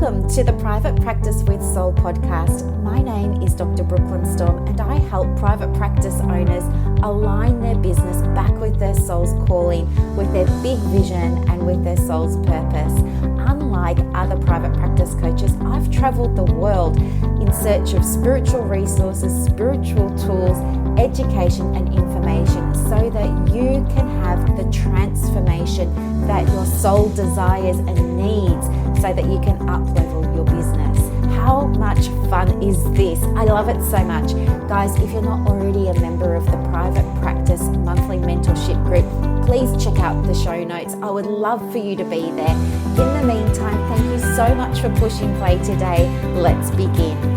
Welcome to the Private Practice with Soul podcast. My name is Dr. Brooklyn Storme, and I help private practice owners align their business back with their soul's calling, with their big vision and with their soul's purpose. Unlike other private practice coaches, I've traveled the world in search of spiritual resources, spiritual tools, education and information so that you can have the transformation that your soul desires and needs so that you can up-level your business. How much fun is this? I love it so much. Guys, if you're not already a member of the Private Practice Monthly Mentorship Group, please check out the show notes. I would love for you to be there. In the meantime, thank you so much for pushing play today. Let's begin.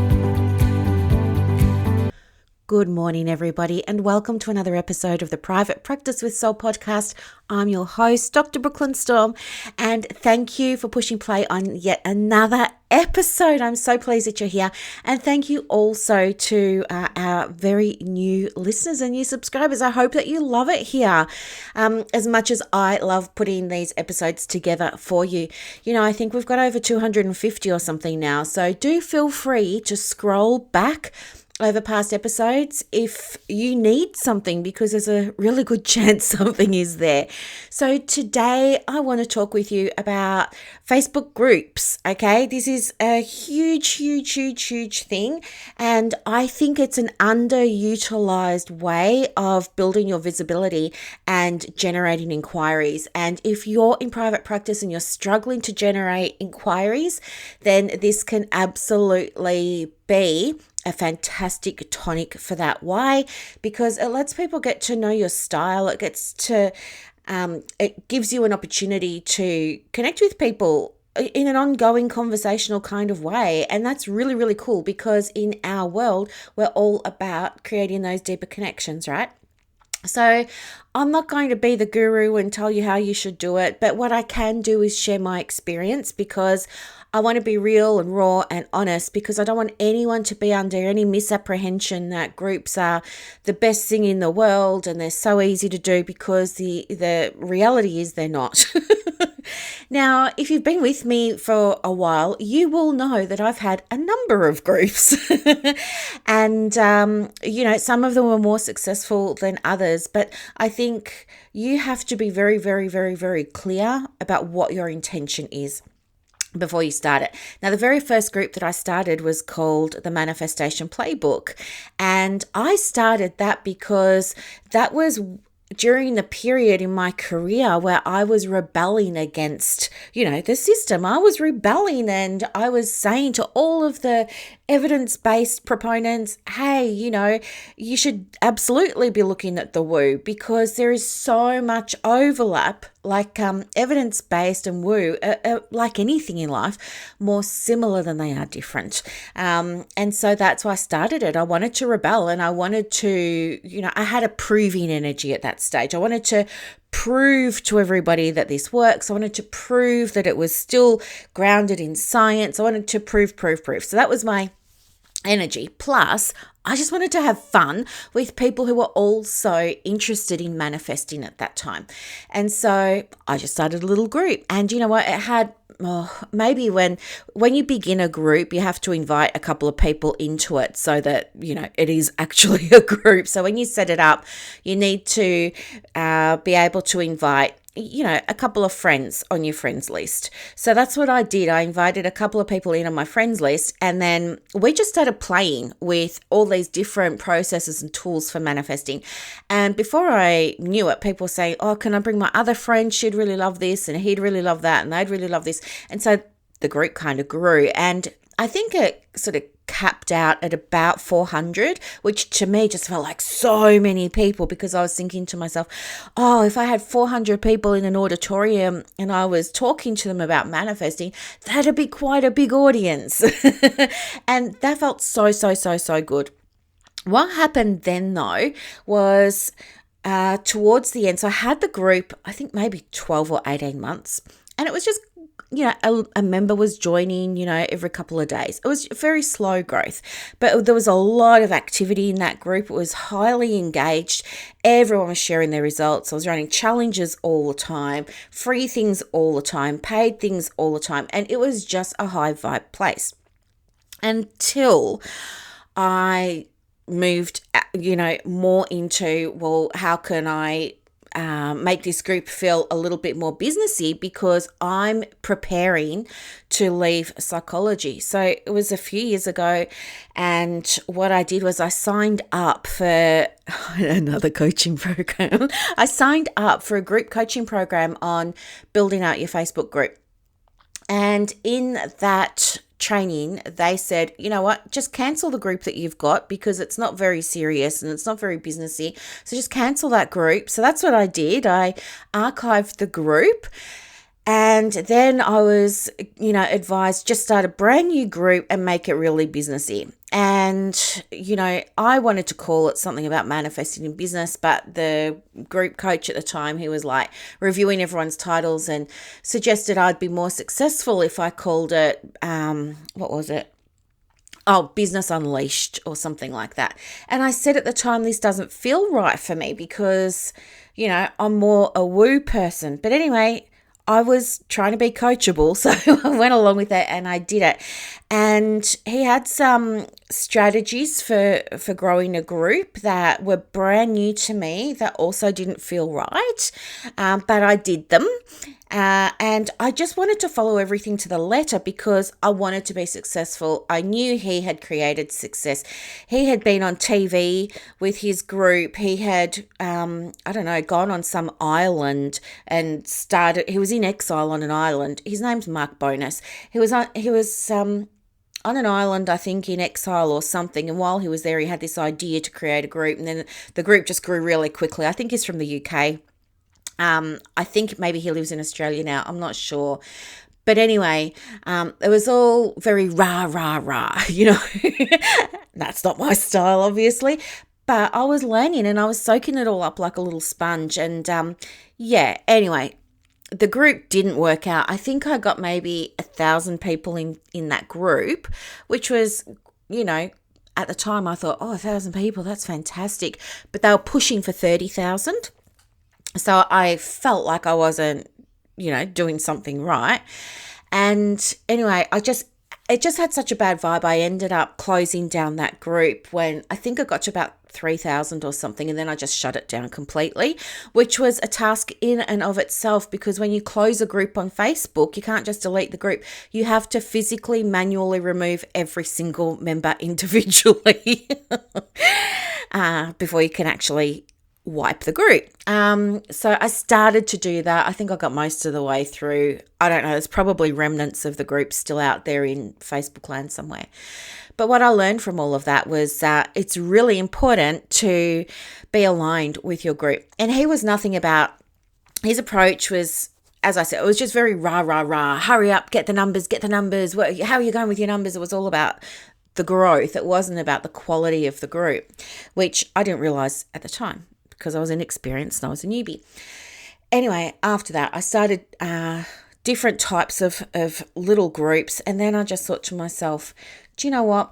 Good morning, everybody, and welcome to another episode of the Private Practice with Soul podcast. I'm your host, Dr. Brooklyn Storme, and thank you for pushing play on yet another episode. I'm so pleased that you're here, and thank you also to our very new listeners and new subscribers. I hope that you love it here as much as I love putting these episodes together for you. You know, I think we've got over 250 or something now, so do feel free to scroll back over past episodes if you need something, because there's a really good chance something is there. So today I want to talk with you about Facebook groups. Okay, this is a huge thing, and I think it's an underutilized way of building your visibility and generating inquiries. And if you're in private practice and you're struggling to generate inquiries, then this can absolutely be a fantastic tonic for that. Why? Because it lets people get to know your style. It gives you an opportunity to connect with people in an ongoing conversational kind of way. And that's really, really cool, because in our world, we're all about creating those deeper connections, right? So I'm not going to be the guru and tell you how you should do it, but what I can do is share my experience, because I want to be real and raw and honest, because I don't want anyone to be under any misapprehension that groups are the best thing in the world and they're so easy to do, because the reality is they're not. Now, if you've been with me for a while, you will know that I've had a number of groups and, some of them were more successful than others, but I think you have to be very, very, very, very clear about what your intention is before you start it. Now, the very first group that I started was called the Manifestation Playbook, and I started that because that was during the period in my career where I was rebelling against, the system. I was rebelling, and I was saying to all of the evidence-based proponents, hey, you should absolutely be looking at the woo, because there is so much overlap, like evidence-based and woo, like anything in life, more similar than they are different. And so that's why I started it. I wanted to rebel, and I wanted to, I had a proving energy at that stage. I wanted to prove to everybody that this works. I wanted to prove that it was still grounded in science. I wanted to prove. So that was my energy. Plus, I just wanted to have fun with people who were also interested in manifesting at that time. And so I just started a little group. And you know what? It had maybe when you begin a group, you have to invite a couple of people into it so that, it is actually a group. So when you set it up, you need to be able to invite a couple of friends on your friends list. So that's what I did. I invited a couple of people in on my friends list, and then we just started playing with all these different processes and tools for manifesting. And before I knew it, people were saying, oh, can I bring my other friend? She'd really love this, and he'd really love that, and they'd really love this. And so the group kind of grew, and I think it sort of capped out at about 400, which to me just felt like so many people, because I was thinking to myself, oh, if I had 400 people in an auditorium and I was talking to them about manifesting, that'd be quite a big audience. And that felt so good. What happened then, though, was towards the end, so I had the group, I think maybe 12 or 18 months, and it was just a member was joining, every couple of days. It was very slow growth, but there was a lot of activity in that group. It was highly engaged. Everyone was sharing their results. I was running challenges all the time, free things all the time, paid things all the time. And it was just a high vibe place until I moved, more into, well, how can I make this group feel a little bit more businessy, because I'm preparing to leave psychology. So it was a few years ago, and what I did was I signed up for another coaching program. I signed up for a group coaching program on building out your Facebook group. And in that training, they said, you know what, just cancel the group that you've got because it's not very serious and it's not very businessy. So just cancel that group. So that's what I did. I archived the group. And then I was, advised, just start a brand new group and make it really businessy. And, I wanted to call it something about manifesting in business, but the group coach at the time, he was like reviewing everyone's titles and suggested I'd be more successful if I called it, what was it? Oh, Business Unleashed or something like that. And I said at the time, this doesn't feel right for me because, I'm more a woo person. But anyway, I was trying to be coachable, so I went along with it and I did it. And he had some strategies for growing a group that were brand new to me that also didn't feel right, but I did them. And I just wanted to follow everything to the letter because I wanted to be successful. I knew he had created success. He had been on TV with his group. He had, gone on some island and he was in exile on an island. His name's Mark Bonus. He was on an island, I think, in exile or something. And while he was there, he had this idea to create a group. And then the group just grew really quickly. I think he's from the UK. I think maybe he lives in Australia now. I'm not sure. But anyway, it was all very rah, rah, rah, That's not my style, obviously. But I was learning and I was soaking it all up like a little sponge. And anyway, the group didn't work out. I think I got maybe 1,000 people in that group, which was, at the time I thought, 1,000 people, that's fantastic. But they were pushing for 30,000. So I felt like I wasn't, doing something right. And anyway, it just had such a bad vibe. I ended up closing down that group when I think I got to about 3,000 or something. And then I just shut it down completely, which was a task in and of itself, because when you close a group on Facebook, you can't just delete the group. You have to physically, manually remove every single member individually before you can actually wipe the group. So I started to do that. I think I got most of the way through. I don't know. There's probably remnants of the group still out there in Facebook land somewhere. But what I learned from all of that was it's really important to be aligned with your group. And he was nothing about, his approach was, as I said, it was just very rah, rah, rah. Hurry up, get the numbers. How are you going with your numbers? It was all about the growth. It wasn't about the quality of the group, which I didn't realize at the time, because I was inexperienced and I was a newbie. Anyway, after that, I started different types of little groups. And then I just thought to myself, do you know what?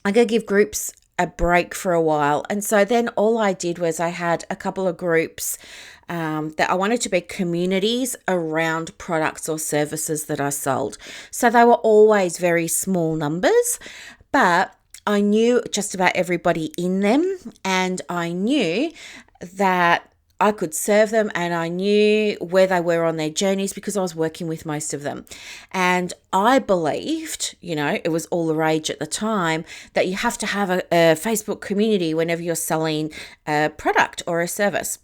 I'm going to give groups a break for a while. And so then all I did was I had a couple of groups that I wanted to be communities around products or services that I sold. So they were always very small numbers, but I knew just about everybody in them, and I knew that I could serve them, and I knew where they were on their journeys because I was working with most of them. And I believed, it was all the rage at the time, that you have to have a Facebook community whenever you're selling a product or a service.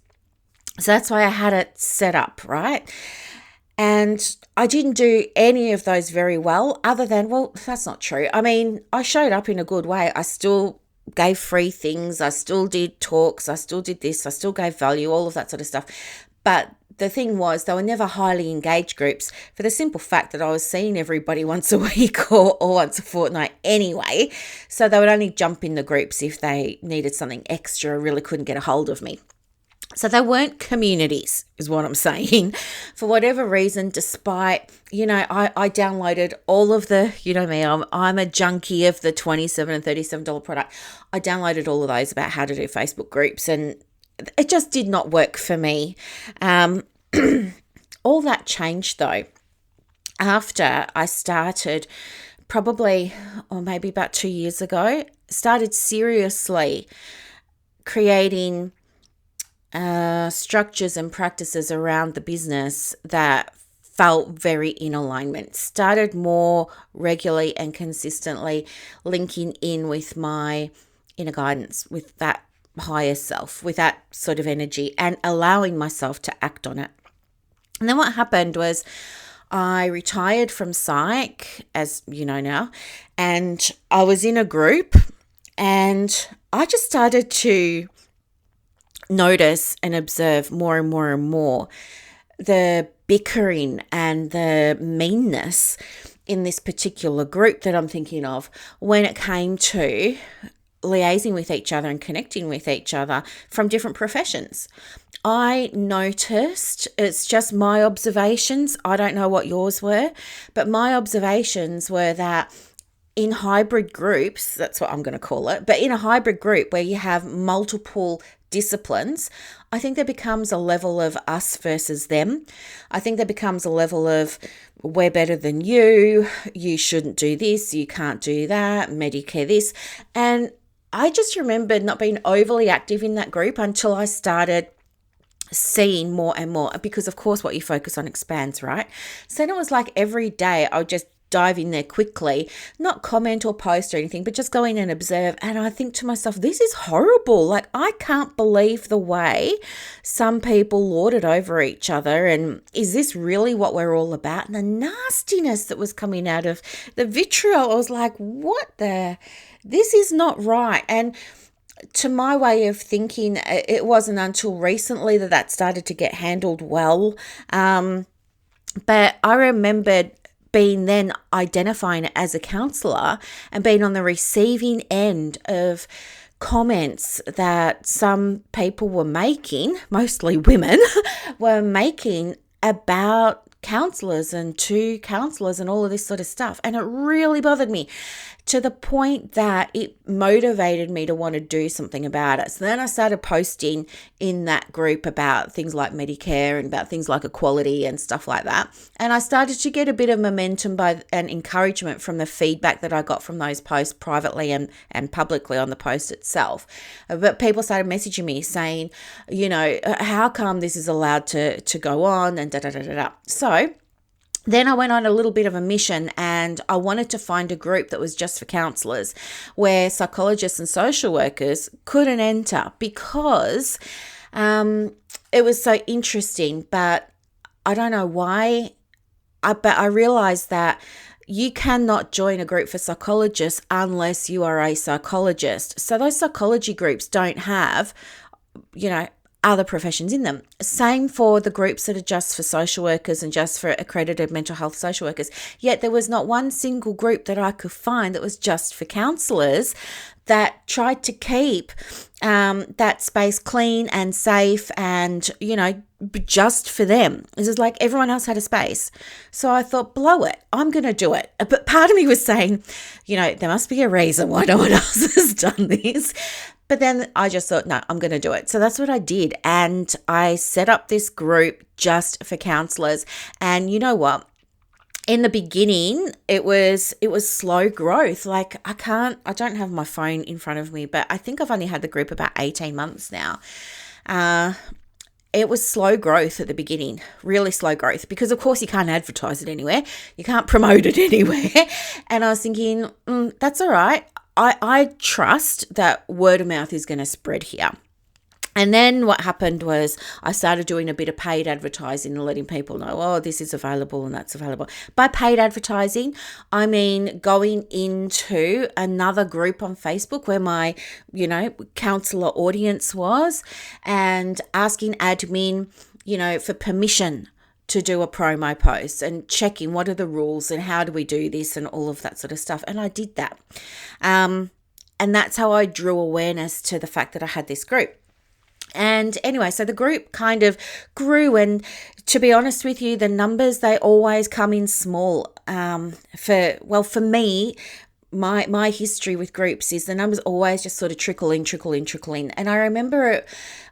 So that's why I had it set up, right? And I didn't do any of those very well, other than, well, that's not true. I mean, I showed up in a good way. I still gave free things. I still did talks. I still did this. I still gave value, all of that sort of stuff. But the thing was, they were never highly engaged groups, for the simple fact that I was seeing everybody once a week or once a fortnight anyway. So they would only jump in the groups if they needed something extra, really couldn't get a hold of me. So they weren't communities, is what I'm saying. For whatever reason, despite, I downloaded all of the, me, I'm a junkie of the $27 and $37 product. I downloaded all of those about how to do Facebook groups, and it just did not work for me. All that changed though after I started, probably, or maybe about 2 years ago, started seriously creating structures and practices around the business that felt very in alignment. Started more regularly and consistently linking in with my inner guidance, with that higher self, with that sort of energy, and allowing myself to act on it. And then what happened was I retired from psych, as you know now, and I was in a group, and I just started to notice and observe more and more and more the bickering and the meanness in this particular group that I'm thinking of when it came to liaising with each other and connecting with each other from different professions. I noticed, it's just my observations, I don't know what yours were, but my observations were that in hybrid groups, that's what I'm going to call it, but in a hybrid group where you have multiple disciplines, I think there becomes a level of us versus them. I think there becomes a level of we're better than you shouldn't do this, you can't do that, Medicare this. And I just remember not being overly active in that group until I started seeing more and more, because of course what you focus on expands, right? So then it was like every day I would just dive in there quickly, not comment or post or anything, but just go in and observe. And I think to myself, this is horrible. Like, I can't believe the way some people lord it over each other. And is this really what we're all about? And the nastiness that was coming out of the vitriol, I was like, this is not right. And to my way of thinking, it wasn't until recently that started to get handled well. But I remembered being then identifying it as a counsellor and being on the receiving end of comments that some people were making, mostly women, were making about counsellors and to counsellors and all of this sort of stuff. And it really bothered me to the point that it motivated me to want to do something about it. So then I started posting in that group about things like Medicare and about things like equality and stuff like that. And I started to get a bit of momentum and encouragement from the feedback that I got from those posts privately and publicly on the post itself. But people started messaging me saying, how come this is allowed to go on and da-da-da-da-da. So then I went on a little bit of a mission, and I wanted to find a group that was just for counsellors, where psychologists and social workers couldn't enter, because it was so interesting. But I don't know why, but I realised that you cannot join a group for psychologists unless you are a psychologist. So those psychology groups don't have, other professions in them. Same for the groups that are just for social workers and just for accredited mental health social workers. Yet there was not one single group that I could find that was just for counsellors that tried to keep that space clean and safe and, just for them. This is like everyone else had a space. So I thought, blow it, I'm going to do it. But part of me was saying, there must be a reason why no one else has done this. But then I just thought, no, I'm going to do it. So that's what I did. And I set up this group just for counsellors. And you know what? In the beginning, it was slow growth. Like I don't have my phone in front of me, but I think I've only had the group about 18 months now. It was slow growth at the beginning, really slow growth, because of course you can't advertise it anywhere. You can't promote it anywhere. And I was thinking, that's all right. I trust that word of mouth is going to spread here. And then what happened was I started doing a bit of paid advertising and letting people know, this is available and that's available. By paid advertising, I mean going into another group on Facebook where my, counsellor audience was, and asking admin, for permission to do a promo post and checking what are the rules and how do we do this and all of that sort of stuff. And I did that. And that's how I drew awareness to the fact that I had this group. And anyway, so the group kind of grew, and to be honest with you, the numbers, they always come in small. For me, my history with groups is the numbers always just sort of trickle in. And I remember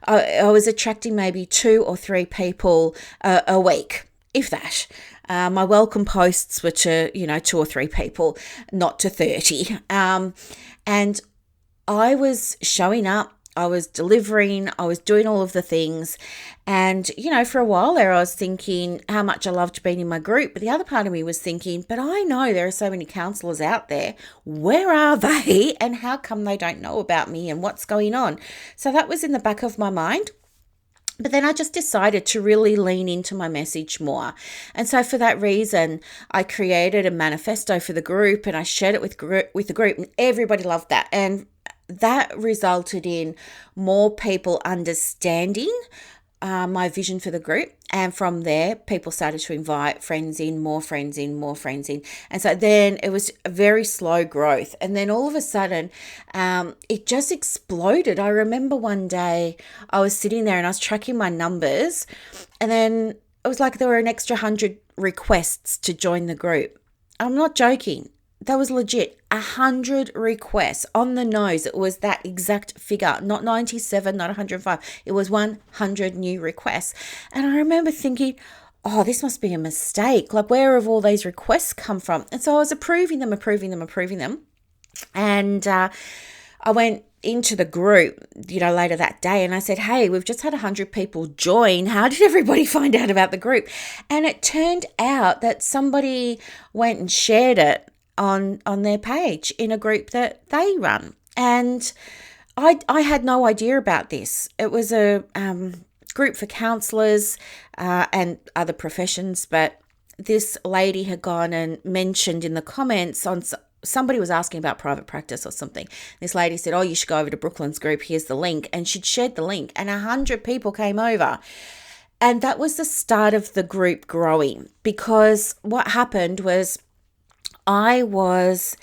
I was attracting maybe 2 or 3 people a week, if that. My welcome posts were to, 2 or 3 people, not to 30. And I was showing up, I was delivering, I was doing all of the things. And, for a while there, I was thinking how much I loved being in my group. But the other part of me was thinking, but I know there are so many counsellors out there. Where are they? And how come they don't know about me and what's going on? So that was in the back of my mind. But then I just decided to really lean into my message more. And so for that reason, I created a manifesto for the group and I shared it with the group, and everybody loved that. And that resulted in more people understanding my vision for the group. And from there, people started to invite friends in, more friends in. And so then it was a very slow growth. And then all of a sudden, it just exploded. I remember one day I was sitting there and I was tracking my numbers. And then it was like there were an extra 100 requests to join the group. I'm not joking. That was legit. 100 requests on the nose. It was that exact figure, not 97, not 105. It was 100 new requests. And I remember thinking, oh, this must be a mistake. Like, where have all these requests come from? And so I was approving them. And I went into the group, later that day, and I said, hey, we've just had 100 people join. How did everybody find out about the group? And it turned out that somebody went and shared it on their page in a group that they run. And I had no idea about this. It was a group for counsellors and other professions, but this lady had gone and mentioned in the comments on somebody was asking about private practice or something. This lady said, oh, you should go over to Brooklyn's group. Here's the link. And she'd shared the link and 100 people came over. And that was the start of the group growing, because what happened was I was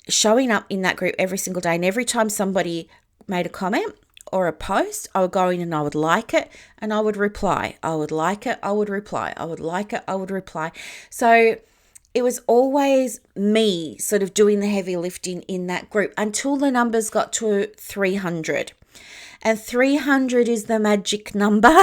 showing up in that group every single day, and every time somebody made a comment or a post, I would go in and I would like it and I would reply. I would like it, I would reply. I would like it, I would reply. So it was always me sort of doing the heavy lifting in that group until the numbers got to 300. And 300 is the magic number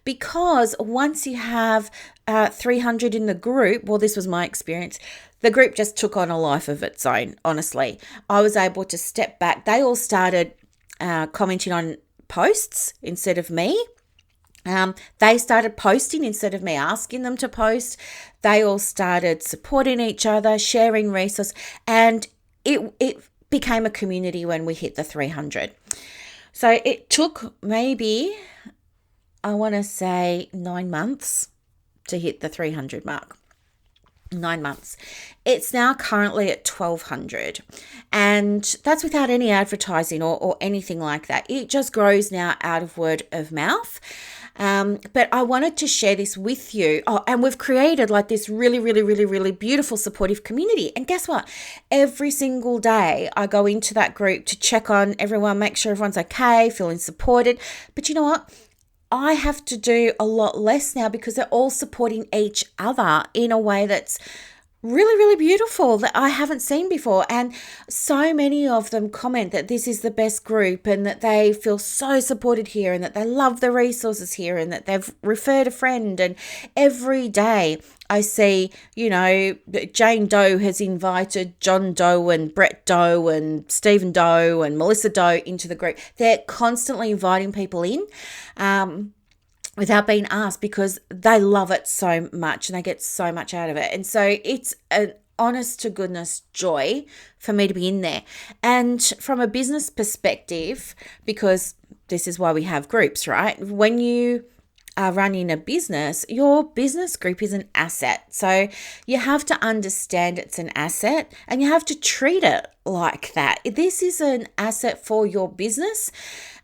because once you have 300 in the group, well, this was my experience, the group just took on a life of its own, honestly. I was able to step back. They all started commenting on posts instead of me. They started posting instead of me asking them to post. They all started supporting each other, sharing resources, and it became a community when we hit the 300. So it took maybe, I want to say 9 months to hit the 300 mark. 9 months. It's now currently at 1,200, and that's without any advertising or anything like that. It just grows now out of word of mouth. But I wanted to share this with you. Oh, and we've created like this really, really, really, really beautiful supportive community. And guess what? Every single day I go into that group to check on everyone, make sure everyone's okay, feeling supported. But you know what? I have to do a lot less now because they're all supporting each other in a way that's really, really beautiful that I haven't seen before. And so many of them comment that this is the best group and that they feel so supported here and that they love the resources here and that they've referred a friend. And every day I see, Jane Doe has invited John Doe and Brett Doe and Stephen Doe and Melissa Doe into the group. They're constantly inviting people in. Without being asked because they love it so much and they get so much out of it. And so it's an honest to goodness joy for me to be in there. And from a business perspective, because this is why we have groups, right? When you are running a business, your business group is an asset. So you have to understand it's an asset and you have to treat it like that. This is an asset for your business,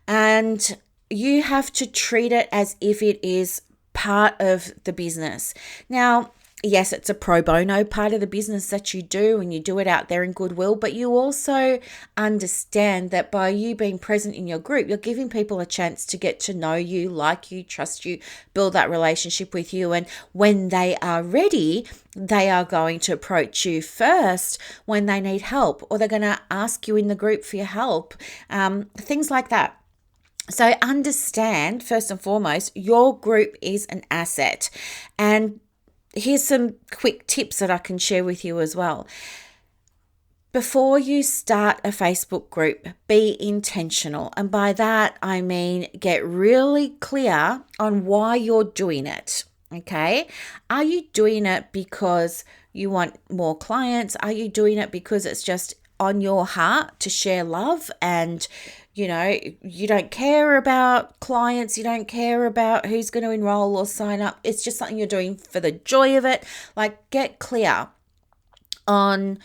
and you have to treat it as if it is part of the business. Now, yes, it's a pro bono part of the business that you do, and you do it out there in goodwill, but you also understand that by you being present in your group, you're giving people a chance to get to know you, like you, trust you, build that relationship with you. And when they are ready, they are going to approach you first when they need help, or they're going to ask you in the group for your help, things like that. So understand, first and foremost, your group is an asset. And here's some quick tips that I can share with you as well. Before you start a Facebook group, be intentional. And by that, I mean get really clear on why you're doing it. Okay? Are you doing it because you want more clients? Are you doing it because it's just on your heart to share love, and you don't care about clients, you don't care about who's going to enroll or sign up? It's just something you're doing for the joy of it. Like, get clear on,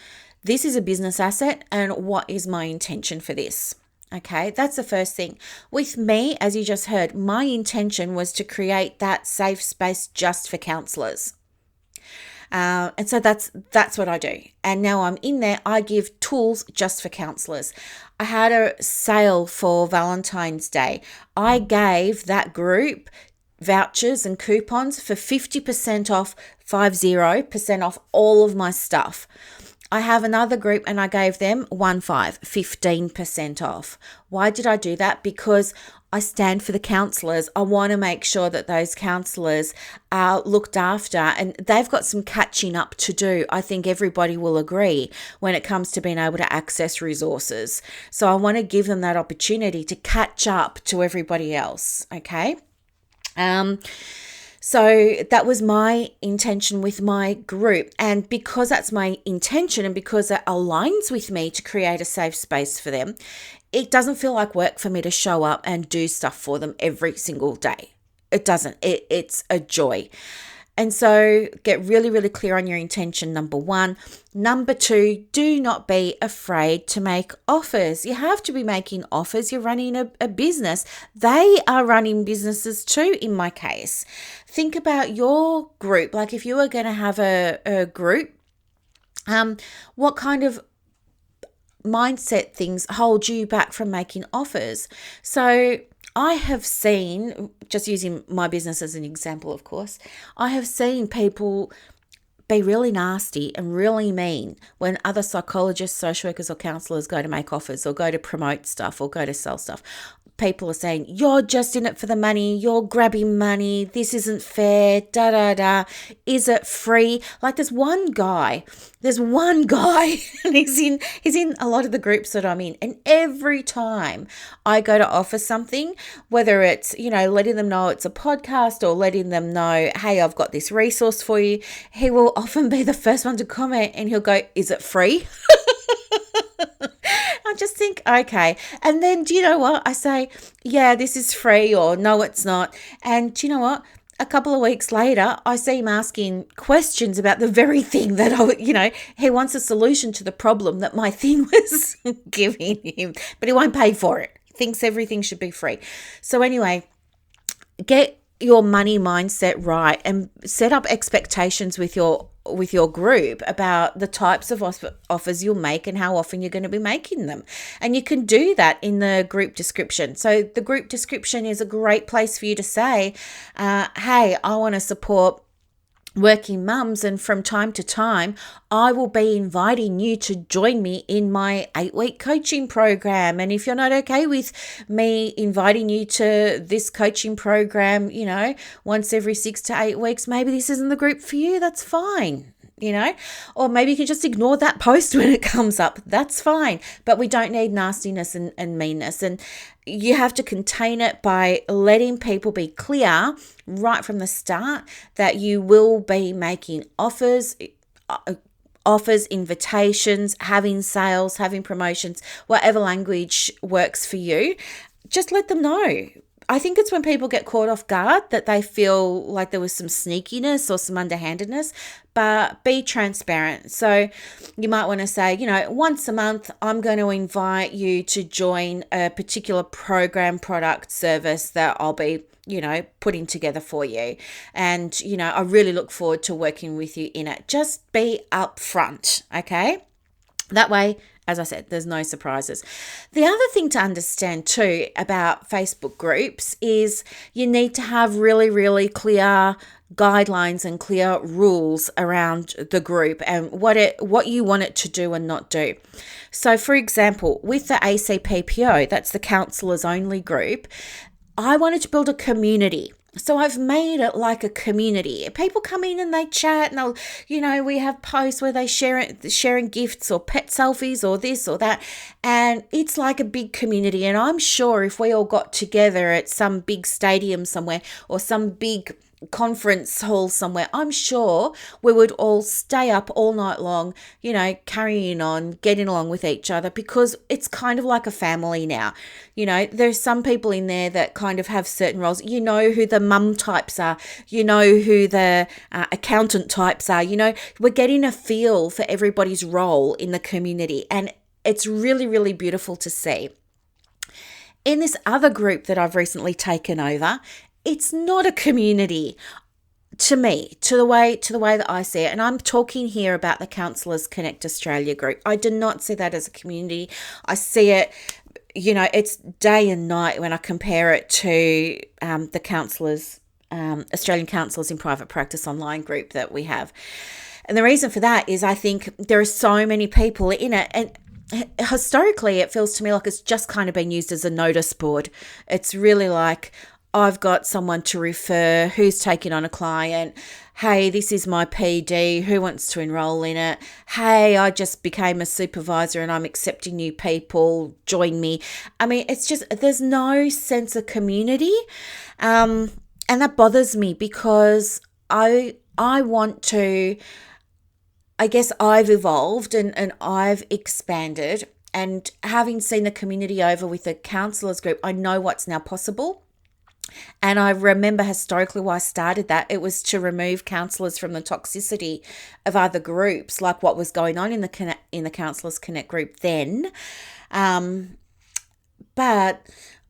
this is a business asset and what is my intention for this. Okay, that's the first thing. With me, as you just heard, my intention was to create that safe space just for counselors. And so that's what I do. And now I'm in there, I give tools just for counselors. I had a sale for Valentine's Day. I gave that group vouchers and coupons for 50% off, 50% off all of my stuff. I have another group and I gave them 15% off. Why did I do that? Because I stand for the counsellors. I want to make sure that those counsellors are looked after, and they've got some catching up to do. I think everybody will agree when it comes to being able to access resources. So I want to give them that opportunity to catch up to everybody else. Okay. So that was my intention with my group. And because that's my intention, and because it aligns with me to create a safe space for them, it doesn't feel like work for me to show up and do stuff for them every single day. It doesn't. It's a joy. And so get really, really clear on your intention, number one. Number two, do not be afraid to make offers. You have to be making offers. You're running a business. They are running businesses too, in my case. Think about your group. Like, if you were going to have a group, what kind of mindset things hold you back from making offers? So I have seen, just using my business as an example, of course, I have seen people be really nasty and really mean when other psychologists, social workers or counsellors go to make offers or go to promote stuff or go to sell stuff. People are saying, you're just in it for the money, you're grabbing money, this isn't fair, is it free? Like, there's one guy, and he's in a lot of the groups that I'm in, and every time I go to offer something, whether it's, letting them know it's a podcast or letting them know, hey, I've got this resource for you, he will often be the first one to comment, and he'll go, is it free? I just think, okay. And then, do you know what? I say, yeah, this is free, or no, it's not. And do you know what? A couple of weeks later, I see him asking questions about the very thing that he wants a solution to the problem that my thing was giving him, but he won't pay for it. He thinks everything should be free. So anyway, get your money mindset right and set up expectations with your group about the types of offers you'll make and how often you're going to be making them. And you can do that in the group description. So the group description is a great place for you to say, hey, I want to support working mums, and from time to time I will be inviting you to join me in my 8-week coaching program. And if you're not okay with me inviting you to this coaching program, once every 6 to 8 weeks, maybe this isn't the group for you. That's fine. Or maybe you can just ignore that post when it comes up. That's fine. But we don't need nastiness and meanness. And you have to contain it by letting people be clear right from the start that you will be making offers, invitations, having sales, having promotions, whatever language works for you. Just let them know. I think it's when people get caught off guard that they feel like there was some sneakiness or some underhandedness, but be transparent. So you might want to say, once a month, I'm going to invite you to join a particular program, product, service that I'll be putting together for you. And, I really look forward to working with you in it. Just be upfront, okay? That way, as I said, there's no surprises. The other thing to understand too about Facebook groups is you need to have really, really clear guidelines and clear rules around the group and what you want it to do and not do. So, for example, with the ACPPO, that's the Counsellors Only group, I wanted to build a community. So I've made it like a community. People come in and they chat and we have posts where they sharing gifts or pet selfies or this or that. And it's like a big community. And I'm sure if we all got together at some big stadium somewhere or some big conference hall somewhere, I'm sure we would all stay up all night long, carrying on, getting along with each other, because it's kind of like a family now. There's some people in there that kind of have certain roles. You know who the mum types are, who the accountant types are. We're getting a feel for everybody's role in the community, and it's really, really beautiful to see. In this other group that I've recently taken over, it's not a community to me, to the way that I see it. And I'm talking here about the Counsellors Connect Australia group. I do not see that as a community. I see it, it's day and night when I compare it to the counsellors, Australian Counsellors in Private Practice online group that we have. And the reason for that is I think there are so many people in it, and historically it feels to me like it's just kind of been used as a notice board. It's really like, I've got someone to refer, who's taking on a client. Hey, this is my PD, who wants to enroll in it? Hey, I just became a supervisor and I'm accepting new people, join me. I mean, it's just, there's no sense of community. And that bothers me because I want to, I guess I've evolved and I've expanded, and having seen the community over with the counsellors group, I know what's now possible. And I remember historically why I started that. It was to remove counsellors from the toxicity of other groups, like what was going on in the Counsellors Connect group then. But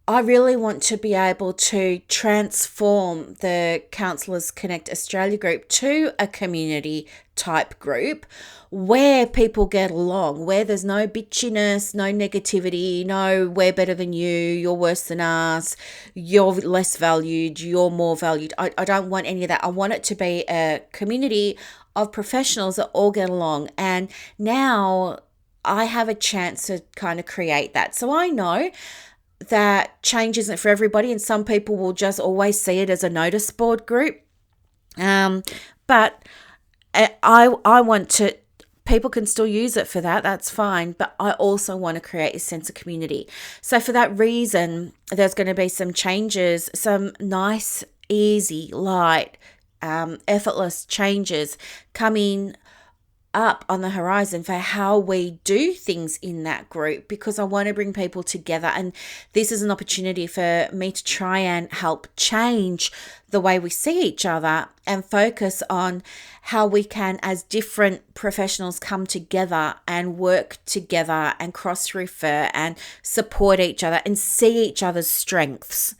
I really want to be able to transform the Counsellors Connect Australia group to a community type group where people get along, where there's no bitchiness, no negativity, no we're better than you, you're worse than us, you're less valued, you're more valued. I don't want any of that. I want it to be a community of professionals that all get along. And now I have a chance to kind of create that. So I know that change isn't for everybody, and some people will just always see it as a notice board group. But I want to, people can still use it for that, that's fine, but I also want to create a sense of community. So for that reason, there's going to be some changes, some nice, easy, light, effortless changes coming up on the horizon for how we do things in that group, because I want to bring people together, and this is an opportunity for me to try and help change the way we see each other and focus on how we can, as different professionals, come together and work together and cross-refer and support each other and see each other's strengths.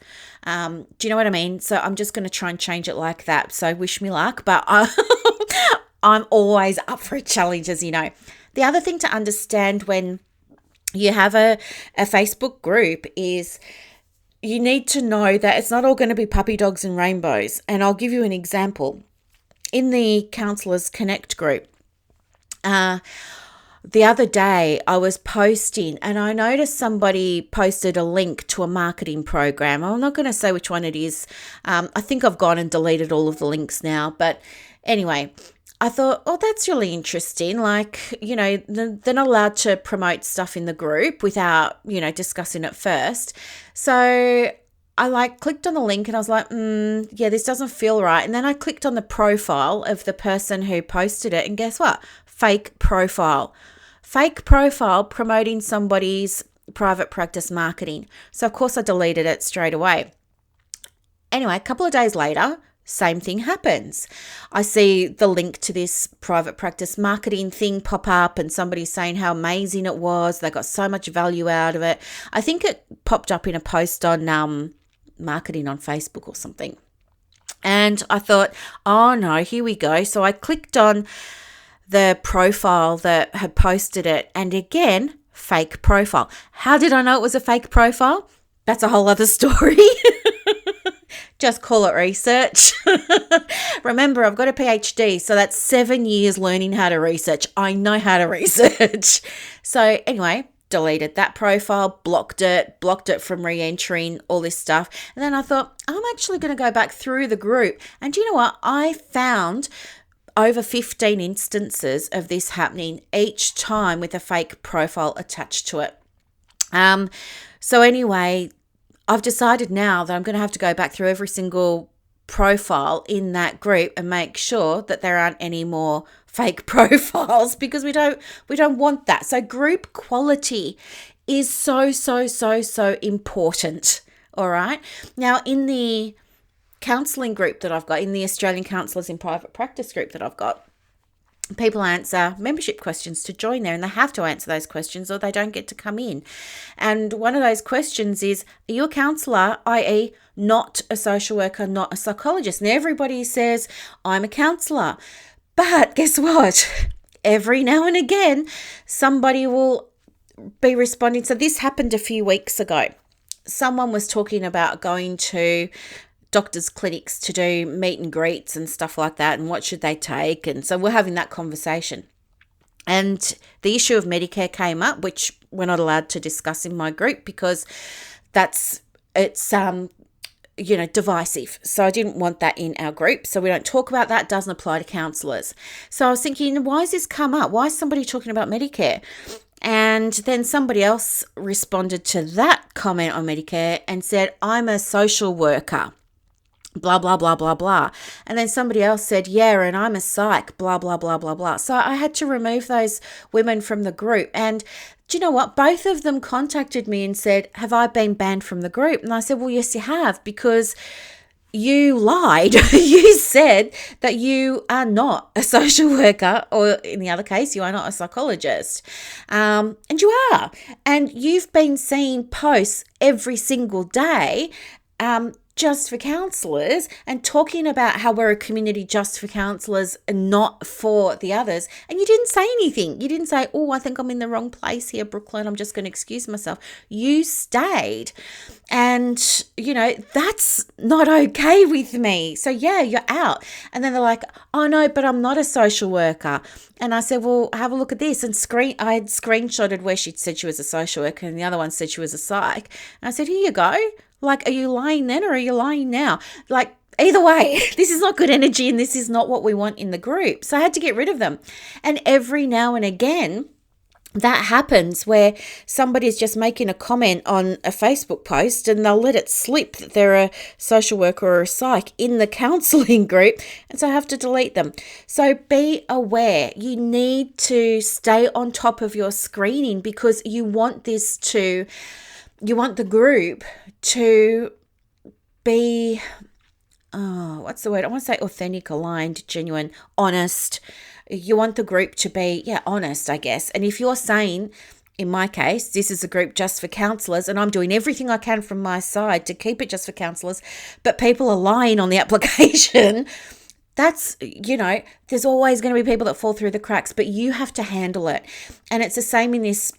Do you know what I mean? So I'm just going to try and change it like that. So wish me luck, but I'm always up for a challenge, as you know. The other thing to understand when you have a Facebook group is you need to know that it's not all going to be puppy dogs and rainbows. And I'll give you an example. In the Counsellors Connect group, the other day I was posting and I noticed somebody posted a link to a marketing program. I'm not going to say which one it is. I think I've gone and deleted all of the links now. But anyway, I thought, oh, that's really interesting. Like, they're not allowed to promote stuff in the group without, discussing it first. So I clicked on the link and I was like, yeah, this doesn't feel right. And then I clicked on the profile of the person who posted it, and guess what? Fake profile promoting somebody's private practice marketing. So of course I deleted it straight away. Anyway, a couple of days later, same thing happens. I see the link to this private practice marketing thing pop up and somebody saying how amazing it was. They got so much value out of it. I think it popped up in a post on marketing on Facebook or something. And I thought, oh no, here we go. So I clicked on the profile that had posted it, and again, fake profile. How did I know it was a fake profile? That's a whole other story. Just call it research. Remember, I've got a PhD, so that's 7 years learning how to research. I know how to research. So anyway, deleted that profile, blocked it from re-entering, all this stuff. And then I thought, I'm actually going to go back through the group. And do you know what? I found over 15 instances of this happening, each time with a fake profile attached to it. So anyway, I've decided now that I'm going to have to go back through every single profile in that group and make sure that there aren't any more fake profiles, because we don't want that. So group quality is so important. All right. Now, in the counselling group that I've got, in the Australian Counsellors in Private Practice group that I've got, people answer membership questions to join there, and they have to answer those questions or they don't get to come in. And one of those questions is, are you a counsellor, i.e. not a social worker, not a psychologist? And everybody says, I'm a counsellor. But guess what? Every now and again, somebody will be responding. So this happened a few weeks ago. Someone was talking about going to doctors' clinics to do meet and greets and stuff like that, and what should they take. And so we're having that conversation. And the issue of Medicare came up, which we're not allowed to discuss in my group because it's divisive. So I didn't want that in our group. So we don't talk about that. It doesn't apply to counsellors. So I was thinking, why has this come up? Why is somebody talking about Medicare? And then somebody else responded to that comment on Medicare and said, I'm a social worker, blah, blah, blah, blah, blah. And then somebody else said, yeah, and I'm a psych, blah, blah, blah, blah, blah. So I had to remove those women from the group. And do you know what? Both of them contacted me and said, have I been banned from the group? And I said, well, yes, you have, because you lied. You said that you are not a social worker, or in the other case, you are not a psychologist. And you are. And you've been seeing posts every single day just for counsellors, and talking about how we're a community just for counsellors and not for the others. And you didn't say anything. You didn't say, oh, I think I'm in the wrong place here, Brooklyn. I'm just going to excuse myself. You stayed. And, that's not okay with me. So, yeah, you're out. And then they're like, oh, no, but I'm not a social worker. And I said, well, have a look at this. And I had screenshotted where she'd said she was a social worker and the other one said she was a psych. And I said, here you go. Like, are you lying then or are you lying now? Like, either way, this is not good energy and this is not what we want in the group. So I had to get rid of them. And every now and again, that happens where somebody's just making a comment on a Facebook post and they'll let it slip that they're a social worker or a psych in the counselling group, and so I have to delete them. So be aware. You need to stay on top of your screening, because you want the group to be, what's the word? I want to say authentic, aligned, genuine, honest. You want the group to be, honest, I guess. And if you're saying, in my case, this is a group just for counsellors and I'm doing everything I can from my side to keep it just for counsellors, but people are lying on the application, that's, there's always going to be people that fall through the cracks, but you have to handle it. And it's the same in this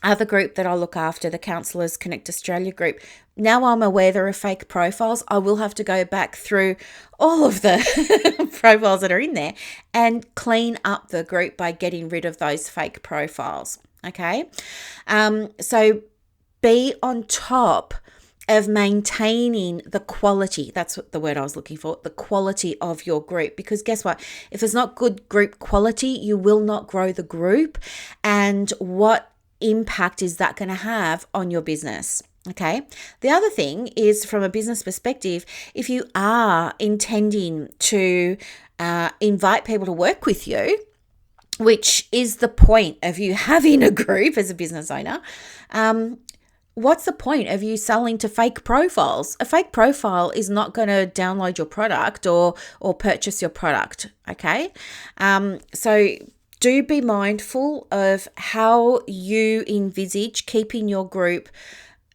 other group that I look after, the Counsellors Connect Australia group. Now I'm aware there are fake profiles. I will have to go back through all of the profiles that are in there and clean up the group by getting rid of those fake profiles. Okay. So be on top of maintaining the quality. That's what the word I was looking for, the quality of your group. Because guess what? If there's not good group quality, you will not grow the group. And what impact is that going to have on your business? Okay. The other thing is, from a business perspective, if you are intending to invite people to work with you, which is the point of you having a group as a business owner, what's the point of you selling to fake profiles? A fake profile is not going to download your product or purchase your product. Okay. So do be mindful of how you envisage keeping your group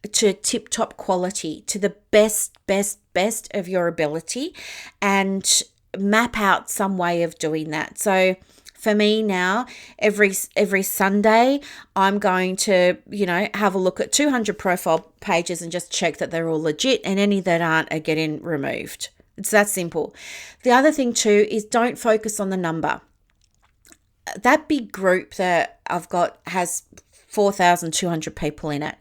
to tip-top quality, to the best of your ability, and map out some way of doing that. So for me now, every Sunday, I'm going to, have a look at 200 profile pages and just check that they're all legit, and any that aren't are getting removed. It's that simple. The other thing too is don't focus on the number. That big group that I've got has 4,200 people in it,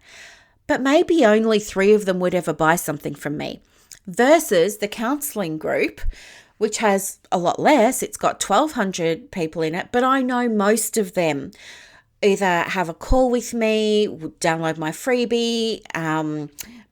but maybe only 3 of them would ever buy something from me, versus the counseling group, which has a lot less. It's got 1,200 people in it, but I know most of them either have a call with me, download my freebie,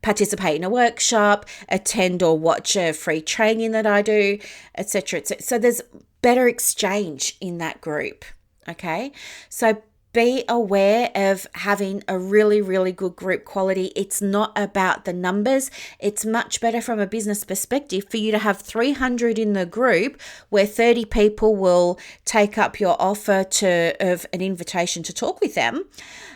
participate in a workshop, attend or watch a free training that I do, etc., etc. So there's better exchange in that group. Okay, so be aware of having a really, really good group quality. It's not about the numbers. It's much better from a business perspective for you to have 300 in the group where 30 people will take up your offer of an invitation to talk with them,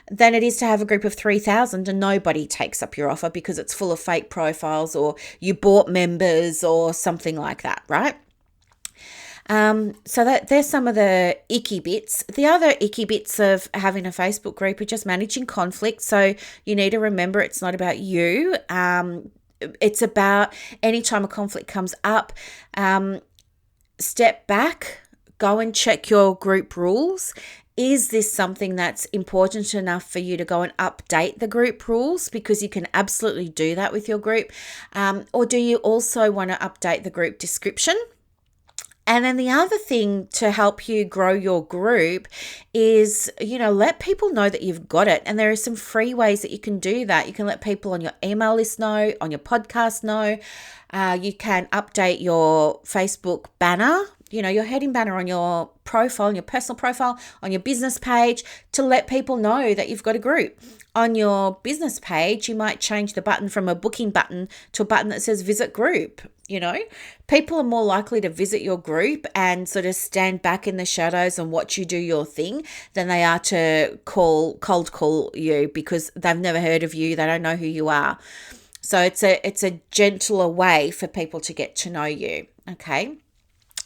than it is to have a group of 3,000 and nobody takes up your offer because it's full of fake profiles, or you bought members or something like that, right? So that there's some of the icky bits. The other icky bits of having a Facebook group are just managing conflict. So you need to remember it's not about you. It's about anytime a conflict comes up, step back, go and check your group rules. Is this something that's important enough for you to go and update the group rules? Because you can absolutely do that with your group. Or do you also want to update the group description? And then the other thing to help you grow your group is, let people know that you've got it. And there are some free ways that you can do that. You can let people on your email list know, on your podcast know. You can update your Facebook banner, your heading banner on your profile, on your personal profile, on your business page, to let people know that you've got a group. On your business page, you might change the button from a booking button to a button that says visit group. People are more likely to visit your group and sort of stand back in the shadows and watch you do your thing than they are to cold call you because they've never heard of you. They don't know who you are. So it's a gentler way for people to get to know you. Okay.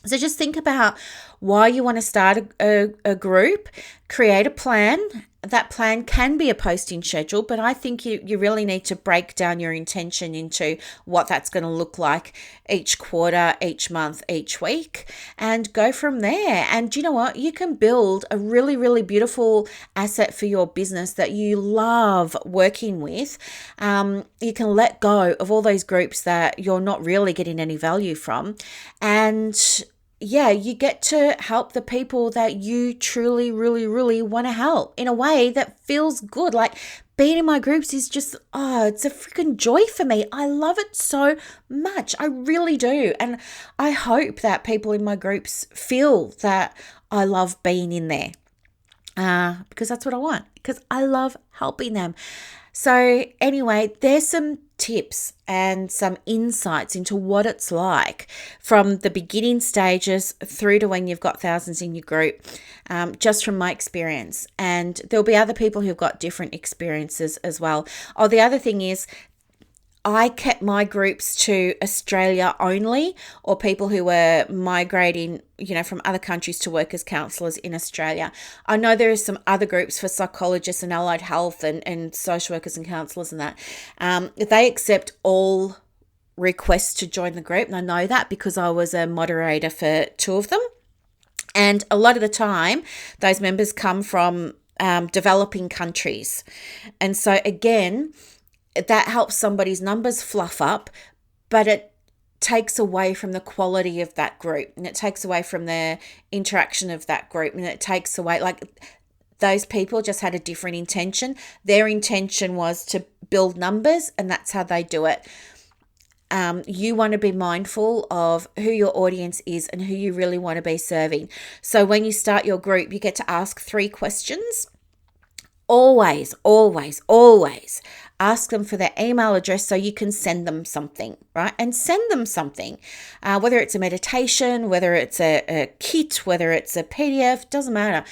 So just think about why you want to start a group, create a plan. That plan can be a posting schedule, but I think you really need to break down your intention into what that's going to look like each quarter, each month, each week, and go from there. And you know what? You can build a really, really beautiful asset for your business that you love working with. You can let go of all those groups that you're not really getting any value from, and you get to help the people that you truly, really, really want to help in a way that feels good. Like being in my groups is just, it's a freaking joy for me. I love it so much. I really do. And I hope that people in my groups feel that I love being in there because that's what I want, because I love helping them. So anyway, there's some tips and some insights into what it's like from the beginning stages through to when you've got thousands in your group, just from my experience. And there'll be other people who've got different experiences as well. Oh, the other thing is, I kept my groups to Australia only, or people who were migrating, from other countries to work as counsellors in Australia. I know there are some other groups for psychologists and allied health and social workers and counsellors and that. They accept all requests to join the group. And I know that because I was a moderator for 2 of them. And a lot of the time, those members come from developing countries. And so again, that helps somebody's numbers fluff up, but it takes away from the quality of that group, and it takes away from the interaction of that group, and it takes away, like, those people just had a different intention. Their intention was to build numbers, and that's how they do it. You want to be mindful of who your audience is and who you really want to be serving. So when you start your group, you get to ask 3 questions. Always, always, always ask them for their email address so you can send them something, right? And send them something, whether it's a meditation, whether it's a kit, whether it's a PDF, doesn't matter.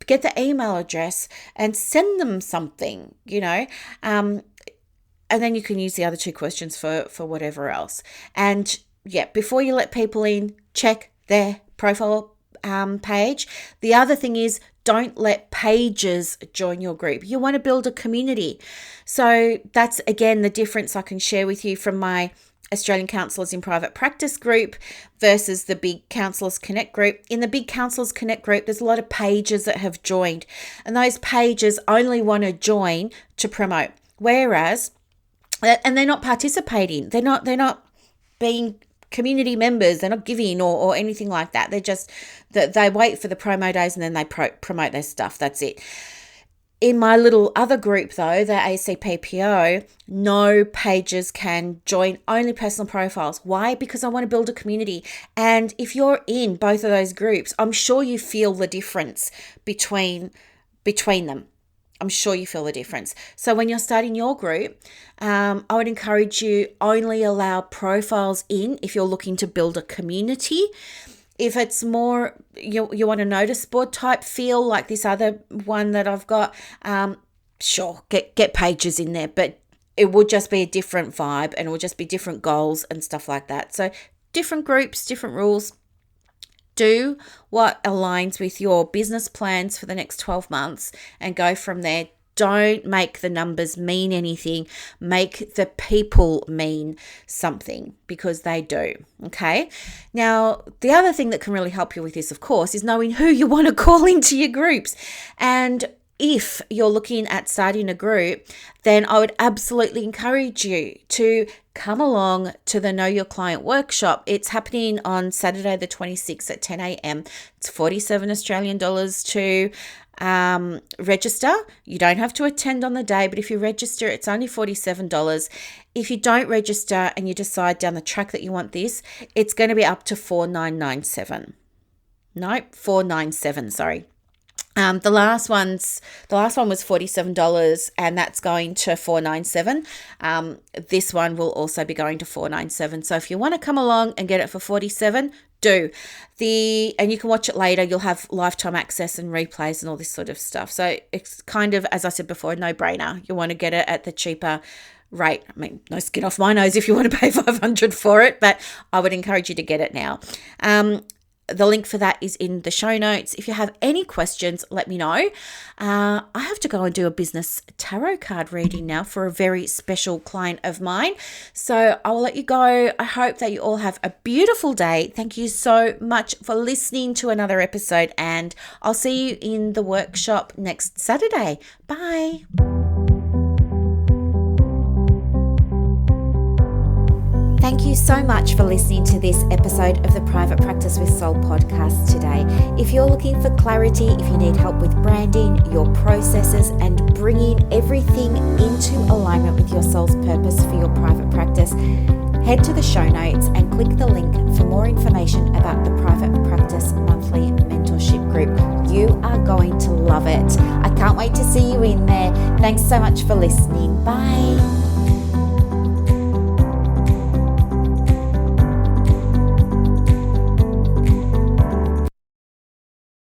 Get the email address and send them something, and then you can use the other 2 questions for whatever else. And yeah, before you let people in, check their profile page. The other thing is, don't let pages join your group. You want to build a community. So that's, again, the difference I can share with you from my Australian Counsellors in Private Practice group versus the Big Counsellors Connect group. In the Big Counsellors Connect group, there's a lot of pages that have joined, and those pages only want to join to promote. Whereas, and they're not participating. They're not being community members. They're not giving or anything like that. They're just that they wait for the promo days and then they promote their stuff. That's it. In my little other group, though, the ACPPO, no pages can join, only personal profiles. Why? Because I want to build a community. And if you're in both of those groups, I'm sure you feel the difference between them. I'm sure you feel the difference. So when you're starting your group, I would encourage you only allow profiles in if you're looking to build a community. If it's more, you want a notice board type feel like this other one that I've got, sure, get pages in there, but it would just be a different vibe and it would just be different goals and stuff like that. So different groups, different rules. Do what aligns with your business plans for the next 12 months and go from there. Don't make the numbers mean anything. Make the people mean something, because they do. Okay. Now, the other thing that can really help you with this, of course, is knowing who you want to call into your groups. And if you're looking at starting a group, then I would absolutely encourage you to come along to the Know Your Client workshop. It's happening on Saturday the 26th at 10 a.m. It's 47 Australian dollars to register. You don't have to attend on the day, but if you register, it's only $47. If you don't register and you decide down the track that you want this, it's going to be up to $4,997. No, $497, sorry. The last one was $47, and that's going to $497. This one will also be going to $497. So if you want to come along and get it for $47, do. And you can watch it later. You'll have lifetime access and replays and all this sort of stuff. So it's kind of, as I said before, a no-brainer. You want to get it at the cheaper rate. I mean, no skin off my nose if you want to pay $500 for it, but I would encourage you to get it now. The link for that is in the show notes. If you have any questions, let me know. I have to go and do a business tarot card reading now for a very special client of mine. So I will let you go. I hope that you all have a beautiful day. Thank you so much for listening to another episode, and I'll see you in the workshop next Saturday. Bye. Thank you so much for listening to this episode of the Private Practice with Soul podcast today. If you're looking for clarity, if you need help with branding, your processes, and bringing everything into alignment with your soul's purpose for your private practice, head to the show notes and click the link for more information about the Private Practice Monthly Mentorship Group. You are going to love it. I can't wait to see you in there. Thanks so much for listening. Bye.